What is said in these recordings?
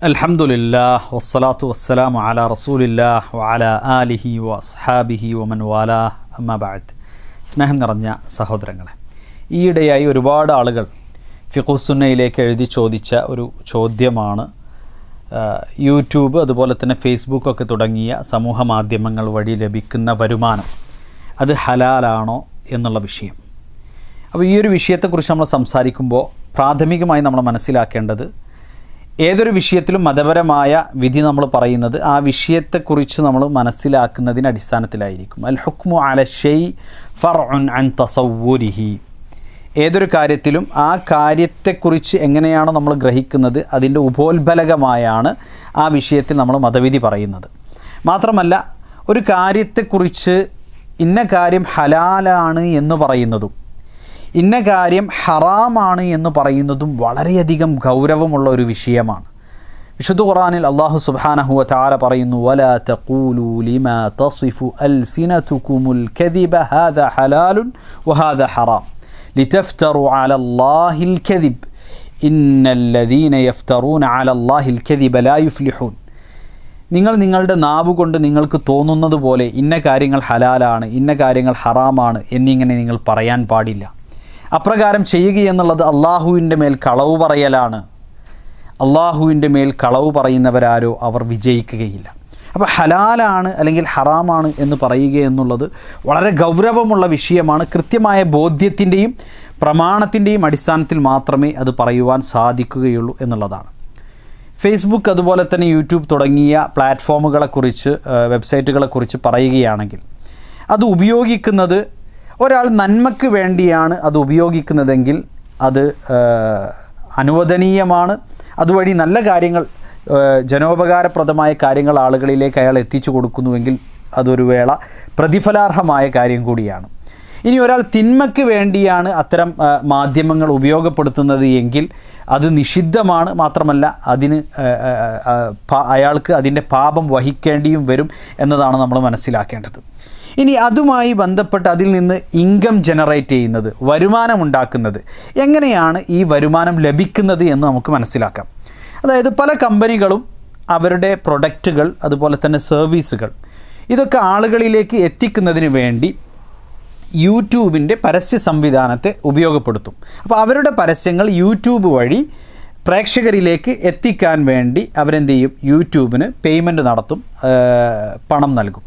അൽഹംദുലില്ലാഹ് വസ്സലാത്തു വസ്സലാമു അലാ റസൂലില്ലാഹ് വഅലാ ആലിഹി വഅസ്ഹാബിഹി വമൻ വാലാ അമ്മാ ബഅദ്. സ്നേഹം നിറഞ്ഞ സഹോദരങ്ങളെ, ഈയിടെയായി ഒരുപാട് ആളുകൾ ഫിഖുസുന്നയിലേക്ക് എഴുതി ചോദിച്ച ഒരു ചോദ്യമാണ് യൂട്യൂബ് അതുപോലെ തന്നെ ഫേസ്ബുക്കൊക്കെ തുടങ്ങിയ സമൂഹ മാധ്യമങ്ങൾ വഴി ലഭിക്കുന്ന വരുമാനം അത് ഹലാലാണോ എന്നുള്ള വിഷയം. അപ്പോൾ ഈ ഒരു വിഷയത്തെക്കുറിച്ച് നമ്മൾ സംസാരിക്കുമ്പോൾ പ്രാഥമികമായി നമ്മൾ മനസ്സിലാക്കേണ്ടത്, ഏതൊരു വിഷയത്തിലും മതപരമായ വിധി നമ്മൾ പറയുന്നത് ആ വിഷയത്തെക്കുറിച്ച് നമ്മൾ മനസ്സിലാക്കുന്നതിന് അടിസ്ഥാനത്തിലായിരിക്കും. അൽ ഹുക്മു അല ഷൈ ഫർഉൻ അൻ തസവ്വുരിഹി. ഏതൊരു കാര്യത്തിലും ആ കാര്യത്തെക്കുറിച്ച് എങ്ങനെയാണോ നമ്മൾ ഗ്രഹിക്കുന്നത് അതിൻ്റെ ഉപോത്ബലകമായാണ് ആ വിഷയത്തിൽ നമ്മൾ മതവിധി പറയുന്നത്. മാത്രമല്ല, ഒരു കാര്യത്തെക്കുറിച്ച് ഇന്ന കാര്യം ഹലാലാണ് എന്ന് പറയുന്നതും ഇന്ന കാര്യം ഹറാമാണ് എന്ന് പറയുന്നതും വളരെയധികം ഗൗരവമുള്ള ഒരു വിഷയമാണ്. വിശുദ്ധ ഖുർആനിൽ അല്ലാഹു സുബ്ഹാനഹു വ തആല പറയുന്നു, വലാ തഖൂലു ലിമാ തസിഫു അൽസിനതുകുമുൽ കദിബ ഹാദാ ഹലാലുൻ വഹാദാ ഹറാം ലിതഫ്തറു അലല്ലാഹിൽ കദിബ് ഇന്നല്ലദീന യഫ്തറൂന അലല്ലാഹിൽ കദിബ ലാ യുഫ്ലിഹൂൻ. നിങ്ങൾ നിങ്ങളുടെ നാവ് കൊണ്ട് നിങ്ങൾക്ക് തോന്നുന്നത് പോലെ ഇന്ന കാര്യങ്ങൾ ഹലാലാണ്, ഇന്ന കാര്യങ്ങൾ ഹറാമാണ് എന്നിങ്ങനെ നിങ്ങൾ പറയാൻ പാടില്ല. അപ്രകാരം ചെയ്യുകയെന്നുള്ളത് അള്ളാഹുവിൻ്റെ മേൽ കളവ് പറയലാണ്. അള്ളാഹുവിൻ്റെ മേൽ കളവ് പറയുന്നവരാരോ അവർ വിജയിക്കുകയില്ല. അപ്പോൾ ഹലാലാണ് അല്ലെങ്കിൽ ഹറാമാണ് എന്ന് പറയുക എന്നുള്ളത് വളരെ ഗൗരവമുള്ള വിഷയമാണ്. കൃത്യമായ ബോധ്യത്തിൻ്റെയും പ്രമാണത്തിൻ്റെയും അടിസ്ഥാനത്തിൽ മാത്രമേ അത് പറയുവാൻ സാധിക്കുകയുള്ളൂ എന്നുള്ളതാണ്. ഫേസ്ബുക്ക് അതുപോലെ തന്നെ യൂട്യൂബ് തുടങ്ങിയ പ്ലാറ്റ്ഫോമുകളെക്കുറിച്ച്, വെബ്സൈറ്റുകളെക്കുറിച്ച് പറയുകയാണെങ്കിൽ, അത് ഉപയോഗിക്കുന്നത് ഒരാൾ നന്മയ്ക്ക് വേണ്ടിയാണ് അത് ഉപയോഗിക്കുന്നതെങ്കിൽ അത് അനുവദനീയമാണ്. അതുവഴി നല്ല കാര്യങ്ങൾ, ജനോപകാരപ്രദമായ കാര്യങ്ങൾ ആളുകളിലേക്ക് അയാൾ എത്തിച്ചു കൊടുക്കുന്നുവെങ്കിൽ അതൊരു വേള പ്രതിഫലാർഹമായ കാര്യം കൂടിയാണ്. ഇനി ഒരാൾ തിന്മയ്ക്ക് വേണ്ടിയാണ് അത്തരം മാധ്യമങ്ങൾ ഉപയോഗപ്പെടുത്തുന്നത് എങ്കിൽ അത് നിഷിദ്ധമാണ്. മാത്രമല്ല, അതിന് അയാൾക്ക് അതിൻ്റെ പാപം വഹിക്കേണ്ടിയും വരും എന്നതാണ് നമ്മൾ മനസ്സിലാക്കേണ്ടത്. ഇനി അതുമായി ബന്ധപ്പെട്ട് അതിൽ നിന്ന് ഇൻകം ജനറേറ്റ് ചെയ്യുന്നത്, വരുമാനമുണ്ടാക്കുന്നത്, എങ്ങനെയാണ് ഈ വരുമാനം ലഭിക്കുന്നത് എന്ന് നമുക്ക് മനസ്സിലാക്കാം. അതായത് പല കമ്പനികളും അവരുടെ പ്രൊഡക്റ്റുകൾ അതുപോലെ തന്നെ സർവീസുകൾ ഇതൊക്കെ ആളുകളിലേക്ക് എത്തിക്കുന്നതിന് വേണ്ടി യൂട്യൂബിൻ്റെ പരസ്യ സംവിധാനത്തെ ഉപയോഗപ്പെടുത്തും. അപ്പോൾ അവരുടെ പരസ്യങ്ങൾ യൂട്യൂബ് വഴി പ്രേക്ഷകരിലേക്ക് എത്തിക്കാൻ വേണ്ടി അവരെന്ത് ചെയ്യും? യൂട്യൂബിന് പേയ്മെൻറ്റ് നടത്തും, പണം നൽകും.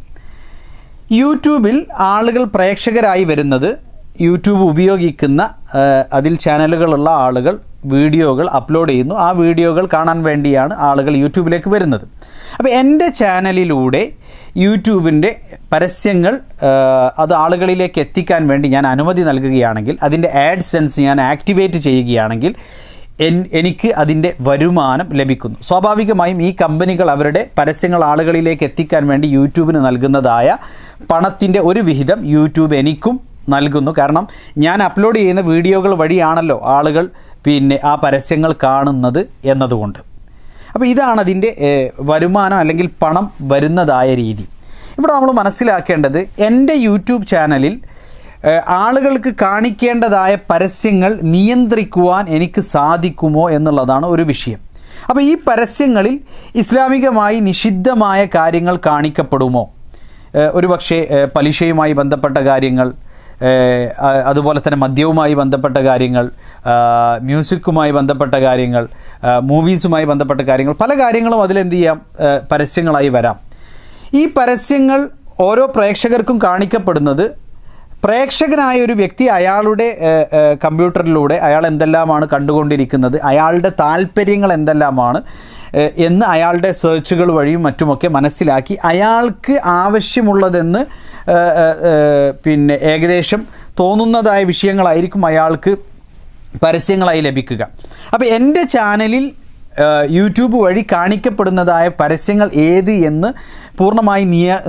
യൂട്യൂബിൽ ആളുകൾ പ്രേക്ഷകരായി വരുന്നത് യൂട്യൂബ് ഉപയോഗിക്കുന്ന അതിൽ ചാനലുകളുള്ള ആളുകൾ വീഡിയോകൾ അപ്ലോഡ് ചെയ്യുന്നു. ആ വീഡിയോകൾ കാണാൻ വേണ്ടിയാണ് ആളുകൾ യൂട്യൂബിലേക്ക് വരുന്നത്. അപ്പോൾ എൻ്റെ ചാനലിലൂടെ യൂട്യൂബിൻ്റെ പരസ്യങ്ങൾ അത് ആളുകളിലേക്ക് എത്തിക്കാൻ വേണ്ടി ഞാൻ അനുമതി നൽകുകയാണെങ്കിൽ, അതിൻ്റെ ആഡ്സെൻസ് ഞാൻ ആക്ടിവേറ്റ് ചെയ്യുകയാണെങ്കിൽ എനിക്ക് അതിൻ്റെ വരുമാനം ലഭിക്കുന്നു. സ്വാഭാവികമായും ഈ കമ്പനികൾ അവരുടെ പരസ്യങ്ങൾ ആളുകളിലേക്ക് എത്തിക്കാൻ വേണ്ടി യൂട്യൂബിന് നൽകുന്നതായ പണത്തിൻ്റെ ഒരു വിഹിതം യൂട്യൂബ് എനിക്കും നൽകുന്നു. കാരണം ഞാൻ അപ്ലോഡ് ചെയ്യുന്ന വീഡിയോകൾ വഴിയാണല്ലോ ആളുകൾ ആ പരസ്യങ്ങൾ കാണുന്നത് എന്നതുകൊണ്ട്. അപ്പോൾ ഇതാണ് അതിൻ്റെ വരുമാനം അല്ലെങ്കിൽ പണം വരുന്നതായ രീതി. ഇവിടെ നമ്മൾ മനസ്സിലാക്കേണ്ടത്, എൻ്റെ യൂട്യൂബ് ചാനലിൽ ആളുകൾക്ക് കാണിക്കേണ്ടതായ പരസ്യങ്ങൾ നിയന്ത്രിക്കുവാൻ എനിക്ക് സാധിക്കുമോ എന്നുള്ളതാണ് ഒരു വിഷയം. അപ്പോൾ ഈ പരസ്യങ്ങളിൽ ഇസ്ലാമികമായി നിഷിദ്ധമായ കാര്യങ്ങൾ കാണിക്കപ്പെടുമോ? ഒരുപക്ഷെ പലിശയുമായി ബന്ധപ്പെട്ട കാര്യങ്ങൾ, അതുപോലെ തന്നെ മദ്യവുമായി ബന്ധപ്പെട്ട കാര്യങ്ങൾ, മ്യൂസിക്കുമായി ബന്ധപ്പെട്ട കാര്യങ്ങൾ, മൂവീസുമായി ബന്ധപ്പെട്ട കാര്യങ്ങൾ, പല കാര്യങ്ങളും അതിലെന്ത് ചെയ്യാം? പരസ്യങ്ങളായി വരാം. ഈ പരസ്യങ്ങൾ ഓരോ പ്രേക്ഷകർക്കും കാണിക്കപ്പെടുന്നത്, പ്രേക്ഷകനായ ഒരു വ്യക്തി അയാളുടെ കമ്പ്യൂട്ടറിലൂടെ അയാൾ എന്തെല്ലാമാണ് കണ്ടുകൊണ്ടിരിക്കുന്നത്, അയാളുടെ താല്പര്യങ്ങൾ എന്തെല്ലാമാണ് എന്ന് അയാളുടെ സെർച്ചുകൾ വഴിയും മറ്റുമൊക്കെ മനസ്സിലാക്കി അയാൾക്ക് ആവശ്യമുള്ളതെന്ന് ഏകദേശം തോന്നുന്നതായ വിഷയങ്ങളായിരിക്കും അയാൾക്ക് പരസ്യങ്ങളായി ലഭിക്കുക. അപ്പോൾ എൻ്റെ ചാനലിൽ യൂട്യൂബ് വഴി കാണിക്കപ്പെടുന്നതായ പരസ്യങ്ങൾ ഏത് എന്ന് പൂർണ്ണമായി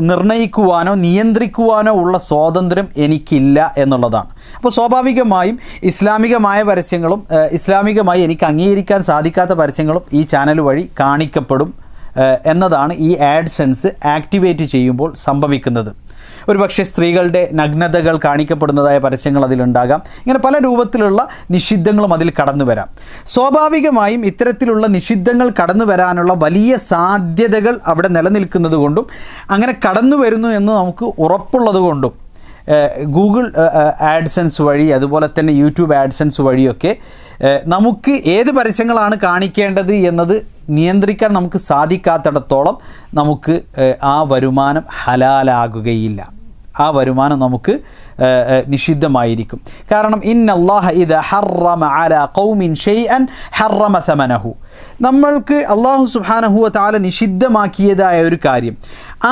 നിർണ്ണയിക്കുവാനോ നിയന്ത്രിക്കുവാനോ ഉള്ള സ്വാതന്ത്ര്യം എനിക്കില്ല എന്നുള്ളതാണ്. അപ്പോൾ സ്വാഭാവികമായും ഇസ്ലാമികമായ പരസ്യങ്ങളും ഇസ്ലാമികമായി എനിക്ക് അംഗീകരിക്കാൻ സാധിക്കാത്ത പരസ്യങ്ങളും ഈ ചാനൽ വഴി കാണിക്കപ്പെടും എന്നതാണ് ഈ ആഡ്സെൻസ് ആക്ടിവേറ്റ് ചെയ്യുമ്പോൾ സംഭവിക്കുന്നത്. ഒരു പക്ഷേ സ്ത്രീകളുടെ നഗ്നതകൾ കാണിക്കപ്പെടുന്നതായ പരസ്യങ്ങൾ അതിലുണ്ടാകാം. ഇങ്ങനെ പല രൂപത്തിലുള്ള നിഷിദ്ധങ്ങളും അതിൽ കടന്നു വരാം. സ്വാഭാവികമായും ഇത്തരത്തിലുള്ള നിഷിദ്ധങ്ങൾ കടന്നു വരാനുള്ള വലിയ സാധ്യതകൾ അവിടെ നിലനിൽക്കുന്നത് കൊണ്ടും അങ്ങനെ കടന്നു വരുന്നു എന്ന് നമുക്ക് ഉറപ്പുള്ളത് കൊണ്ടും ഗൂഗിൾ ആഡ്സെൻസ് വഴി അതുപോലെ തന്നെ യൂട്യൂബ് ആഡ്സെൻസ് വഴിയൊക്കെ നമുക്ക് ഏത് പരസ്യങ്ങളാണ് കാണിക്കേണ്ടത് എന്നത് നിയന്ത്രിക്കാൻ നമുക്ക് സാധിക്കാത്തിടത്തോളം നമുക്ക് ആ വരുമാനം ഹലാലാകുകയില്ല. ആ വരുമാനം നമുക്ക് നിഷിദ്ധമായിരിക്കും. കാരണം ഇന്നല്ലാഹ ഇദാ ഹറമ അലാ ഖൗമിൻ ഷൈഅൻ ഹറമ സമനഹു. നമ്മൾക്ക് അല്ലാഹു സുബ്ഹാനഹു വ തആല നിഷിദ്ധമാക്കിയതായ ഒരു കാര്യം,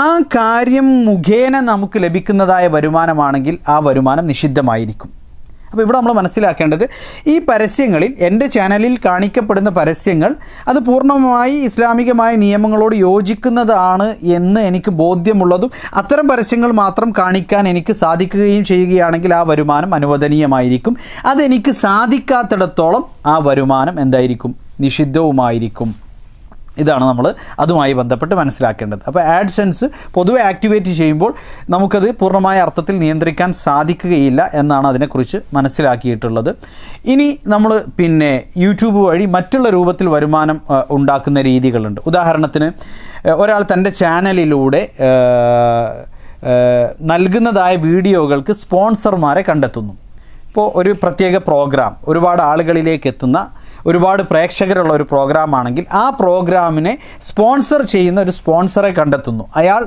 ആ കാര്യം മുഖേന നമുക്ക് ലഭിക്കുന്നതായ വരുമാനമാണെങ്കിൽ ആ വരുമാനം നിഷിദ്ധമായിരിക്കും. അപ്പോൾ ഇവിടെ നമ്മൾ മനസ്സിലാക്കേണ്ടത്, ഈ പരസ്യങ്ങളിൽ എൻ്റെ ചാനലിൽ കാണിക്കപ്പെടുന്ന പരസ്യങ്ങൾ അത് പൂർണ്ണമായി ഇസ്ലാമികമായ നിയമങ്ങളോട് യോജിക്കുന്നതാണ് എന്ന് എനിക്ക് ബോധ്യമുള്ളതും അത്തരം പരസ്യങ്ങൾ മാത്രം കാണിക്കാൻ എനിക്ക് സാധിക്കുകയും ചെയ്യുകയാണെങ്കിൽ ആ വരുമാനം അനുവദനീയമായിരിക്കും. അതെനിക്ക് സാധിക്കാത്തിടത്തോളം ആ വരുമാനം എന്തായിരിക്കും? നിഷിദ്ധവുമായിരിക്കും. ഇതാണ് നമ്മൾ അതുമായി ബന്ധപ്പെട്ട് മനസ്സിലാക്കേണ്ടത്. അപ്പോൾ ആഡ്സെൻസ് പൊതുവെ ആക്ടിവേറ്റ് ചെയ്യുമ്പോൾ നമുക്കത് പൂർണ്ണമായ അർത്ഥത്തിൽ നിയന്ത്രിക്കാൻ സാധിക്കുകയില്ല എന്നാണ് അതിനെക്കുറിച്ച് മനസ്സിലാക്കിയിട്ടുള്ളത്. ഇനി നമ്മൾ യൂട്യൂബ് വഴി മറ്റുള്ള രൂപത്തിൽ വരുമാനം ഉണ്ടാക്കുന്ന രീതികളുണ്ട്. ഉദാഹരണത്തിന് ഒരാൾ തൻ്റെ ചാനലിലൂടെ നൽകുന്നതായ വീഡിയോകൾക്ക് സ്പോൺസർമാരെ കണ്ടെത്തുന്നു. ഇപ്പോൾ ഒരു പ്രത്യേക പ്രോഗ്രാം ഒരുപാട് ആളുകളിലേക്ക് എത്തുന്ന, ഒരുപാട് പ്രേക്ഷകരുള്ള ഒരു പ്രോഗ്രാമാണെങ്കിൽ ആ പ്രോഗ്രാമിനെ സ്പോൺസർ ചെയ്യുന്ന ഒരു സ്പോൺസറെ കണ്ടെത്തുന്നു. അയാൾ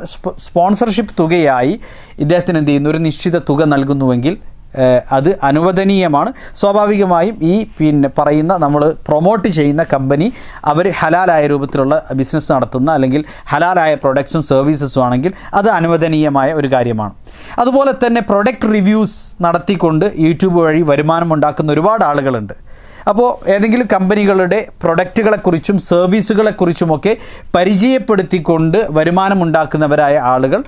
സ്പോൺസർഷിപ്പ് തുകയായി ഇദ്ദേഹത്തിന് എന്ത് ചെയ്യുന്നു? ഒരു നിശ്ചിത തുക നൽകുന്നുവെങ്കിൽ അത് അനുവദനീയമാണ്. സ്വാഭാവികമായും ഈ പറയുന്ന നമ്മൾ പ്രൊമോട്ട് ചെയ്യുന്ന കമ്പനി അവർ ഹലാലായ രൂപത്തിലുള്ള ബിസിനസ് നടത്തുന്ന അല്ലെങ്കിൽ ഹലാലായ പ്രൊഡക്ട്സും സർവീസസും ആണെങ്കിൽ അത് അനുവദനീയമായ ഒരു കാര്യമാണ്. അതുപോലെ തന്നെ പ്രൊഡക്റ്റ് റിവ്യൂസ് നടത്തിക്കൊണ്ട് യൂട്യൂബ് വഴി വരുമാനം ഉണ്ടാക്കുന്ന ഒരുപാട് ആളുകളുണ്ട്. അപ്പോൾ ഏതെങ്കിലും കമ്പനികളുടെ പ്രൊഡക്റ്റുകളെക്കുറിച്ചും സർവീസുകളെക്കുറിച്ചുമൊക്കെ പരിചയപ്പെടുത്തിക്കൊണ്ട് വരുമാനമുണ്ടാക്കുന്നവരായ ആളുകൾ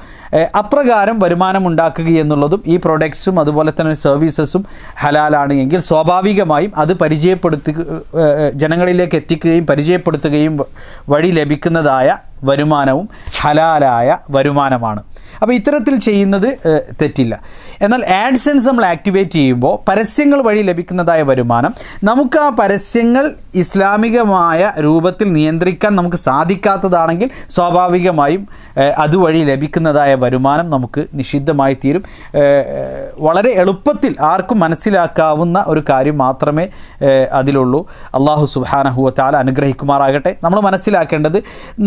അപ്രകാരം വരുമാനമുണ്ടാക്കുക എന്നുള്ളതും ഈ പ്രൊഡക്ട്സും അതുപോലെ തന്നെ സർവീസസും ഹലാലാണ് എങ്കിൽ സ്വാഭാവികമായും അത് ജനങ്ങളിലേക്ക് എത്തിക്കുകയും പരിചയപ്പെടുത്തുകയും വഴി ലഭിക്കുന്നതായ വരുമാനവും ഹലാലായ വരുമാനമാണ്. അപ്പോൾ ഇത്തരത്തിൽ ചെയ്യുന്നത് തെറ്റില്ല. എന്നാൽ ആഡ്സെൻസ് നമ്മൾ ആക്ടിവേറ്റ് ചെയ്യുമ്പോൾ പരസ്യങ്ങൾ വഴി ലഭിക്കുന്നതായ വരുമാനം, നമുക്ക് ആ പരസ്യങ്ങൾ ഇസ്ലാമികമായ രൂപത്തിൽ നിയന്ത്രിക്കാൻ നമുക്ക് സാധിക്കാത്തതാണെങ്കിൽ സ്വാഭാവികമായും അതുവഴി ലഭിക്കുന്നതായ വരുമാനം നമുക്ക് നിഷിദ്ധമായി തീരും. വളരെ എളുപ്പത്തിൽ ആർക്കും മനസ്സിലാക്കാവുന്ന ഒരു കാര്യം മാത്രമേ അതിലുള്ളൂ. അല്ലാഹു സുബ്ഹാനഹു വ തആല അനുഗ്രഹിക്കുമാറാകട്ടെ. നമ്മൾ മനസ്സിലാക്കേണ്ടത്,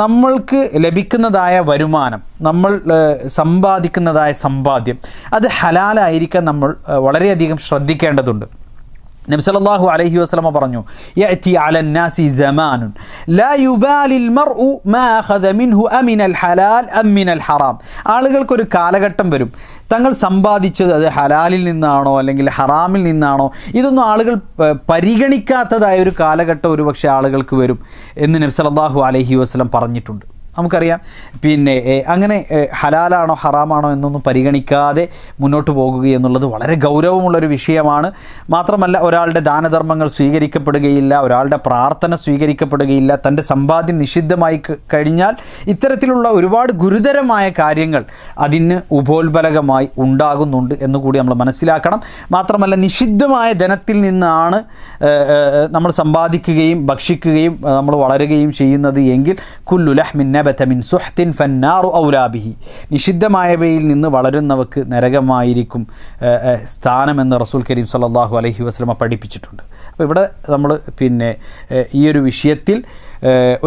നമ്മൾക്ക് ലഭിക്കുന്നതായ വരുമാനം, നമ്മൾ സമ്പാദിക്കുന്നതായ സമ്പാദ്യം അത് ഹലാലായിരിക്കാൻ നമ്മൾ വളരെയധികം ശ്രദ്ധിക്കേണ്ടതുണ്ട്. നബി സല്ലല്ലാഹു അലൈഹി വസല്ലമ പറഞ്ഞു, യഅതി അലന്നാസി സമാനുൻ ലാ യുബാലിൽ മർഉ മാ അഖദ മിൻഹു അമിനൽ ഹലാൽ അം മിനൽ ഹറാം. ആളുകൾക്കൊരു കാലഘട്ടം വരും, തങ്ങൾ സമ്പാദിച്ചത് അത് ഹലാലിൽ നിന്നാണോ അല്ലെങ്കിൽ ഹറാമിൽ നിന്നാണോ, ഇതൊന്നും ആളുകൾ പരിഗണിക്കാത്തതായ ഒരു കാലഘട്ടം ഒരുപക്ഷെ ആളുകൾക്ക് വരും എന്ന് നബി സല്ലല്ലാഹു അലൈഹി വസല്ലം പറഞ്ഞിട്ടുണ്ട്. നമുക്കറിയാം, അങ്ങനെ ഹലാലാണോ ഹറാമാണോ എന്നൊന്നും പരിഗണിക്കാതെ മുന്നോട്ട് പോകുക എന്നുള്ളത് വളരെ ഗൗരവമുള്ളൊരു വിഷയമാണ്. മാത്രമല്ല, ഒരാളുടെ ദാനധർമ്മങ്ങൾ സ്വീകരിക്കപ്പെടുകയില്ല, ഒരാളുടെ പ്രാർത്ഥന സ്വീകരിക്കപ്പെടുകയില്ല. തൻ്റെ സമ്പാദ്യം നിഷിദ്ധമായി കഴിഞ്ഞാൽ ഇത്തരത്തിലുള്ള ഒരുപാട് ഗുരുതരമായ കാര്യങ്ങൾ അതിന് ഉപോത്ബലകമായി ഉണ്ടാകുന്നുണ്ട് എന്നുകൂടി നമ്മൾ മനസ്സിലാക്കണം. മാത്രമല്ല, നിഷിദ്ധമായ ധനത്തിൽ നിന്നാണ് നമ്മൾ സമ്പാദിക്കുകയും ഭക്ഷിക്കുകയും നമ്മൾ വളരുകയും ചെയ്യുന്നത് എങ്കിൽ കുല്ലു ലഹ്മിൻ നബത മിൻ സുഹ്തിൻ ഫന്നാറു ഔലാ ബിഹി, നിഷിദ്ധമായവയിൽ നിന്ന് വളരുന്നവർക്ക് നരകമായിരിക്കും സ്ഥാനമെന്ന് റസൂൽ കരീം സല്ലല്ലാഹു അലൈഹി വസല്ലമ പഠിപ്പിച്ചിട്ടുണ്ട്. അപ്പോൾ ഇവിടെ നമ്മൾ ഈ ഒരു വിഷയത്തിൽ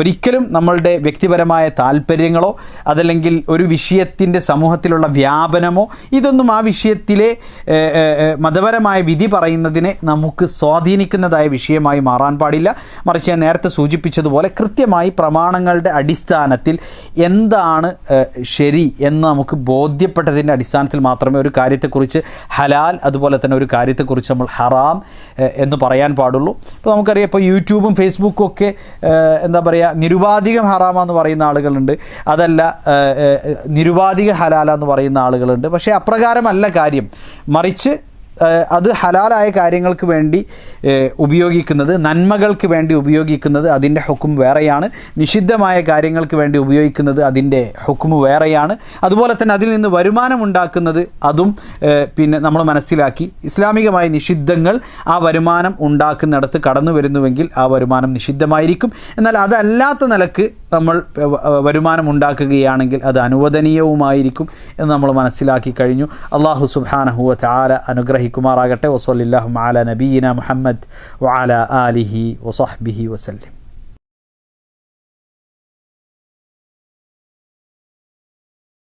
ഒരിക്കലും നമ്മളുടെ വ്യക്തിപരമായ താല്പര്യങ്ങളോ അതല്ലെങ്കിൽ ഒരു വിഷയത്തിൻ്റെ സമൂഹത്തിലുള്ള വ്യാപനമോ ഇതൊന്നും ആ വിഷയത്തിലെ മതപരമായ വിധി പറയുന്നതിനെ നമുക്ക് സ്വാധീനിക്കുന്നതായ വിഷയമായി മാറാൻ പാടില്ല. മറിച്ച് ഞാൻ നേരത്തെ സൂചിപ്പിച്ചതുപോലെ കൃത്യമായി പ്രമാണങ്ങളുടെ അടിസ്ഥാനത്തിൽ എന്താണ് ശരി എന്ന് നമുക്ക് ബോധ്യപ്പെട്ടതിൻ്റെ അടിസ്ഥാനത്തിൽ മാത്രമേ ഒരു കാര്യത്തെക്കുറിച്ച് ഹലാൽ അതുപോലെ തന്നെ ഒരു കാര്യത്തെക്കുറിച്ച് നമ്മൾ ഹറാം എന്ന് പറയാൻ പാടുള്ളൂ. ഇപ്പോൾ നമുക്കറിയാം, ഇപ്പോൾ യൂട്യൂബും ഫേസ്ബുക്കും ഒക്കെ എന്താ പറയുക, നിരുപാധികം ഹറാമെന്ന് പറയുന്ന ആളുകളുണ്ട്, അതല്ല നിരുപാധിക ഹലാലെന്ന് പറയുന്ന ആളുകളുണ്ട്. പക്ഷേ അപ്രകാരമല്ല കാര്യം. മറിച്ച് അത് ഹലാലായ കാര്യങ്ങൾക്ക് വേണ്ടി ഉപയോഗിക്കുന്നത്, നന്മകൾക്ക് വേണ്ടി ഉപയോഗിക്കുന്നത് അതിൻ്റെ ഹുക്കും വേറെയാണ്. നിഷിദ്ധമായ കാര്യങ്ങൾക്ക് വേണ്ടി ഉപയോഗിക്കുന്നത് അതിൻ്റെ ഹുക്കും വേറെയാണ്. അതുപോലെ തന്നെ അതിൽ നിന്ന് വരുമാനം ഉണ്ടാക്കുന്നത് അതും പിന്നെ നമ്മൾ മനസ്സിലാക്കി. ഇസ്ലാമികമായ നിഷിദ്ധങ്ങൾ ആ വരുമാനം ഉണ്ടാക്കുന്നിടത്ത് കടന്നു വരുന്നുവെങ്കിൽ ആ വരുമാനം നിഷിദ്ധമായിരിക്കും. എന്നാൽ അതല്ലാത്ത നിലക്ക് നമ്മൾ വരുമാനം ഉണ്ടാക്കുകയാണെങ്കിൽ അത് അനുവദനീയവുമായിരിക്കും എന്ന് നമ്മൾ മനസ്സിലാക്കി കഴിഞ്ഞു. അല്ലാഹു സുബ്ഹാനഹു വ തആല അനുഗ്രഹിക്കുമാറാകട്ടെ. വസല്ലല്ലാഹു അലാ നബിയിന മുഹമ്മദ് വഅലാ ആലിഹി വസഹ്ബിഹി വസല്ലം.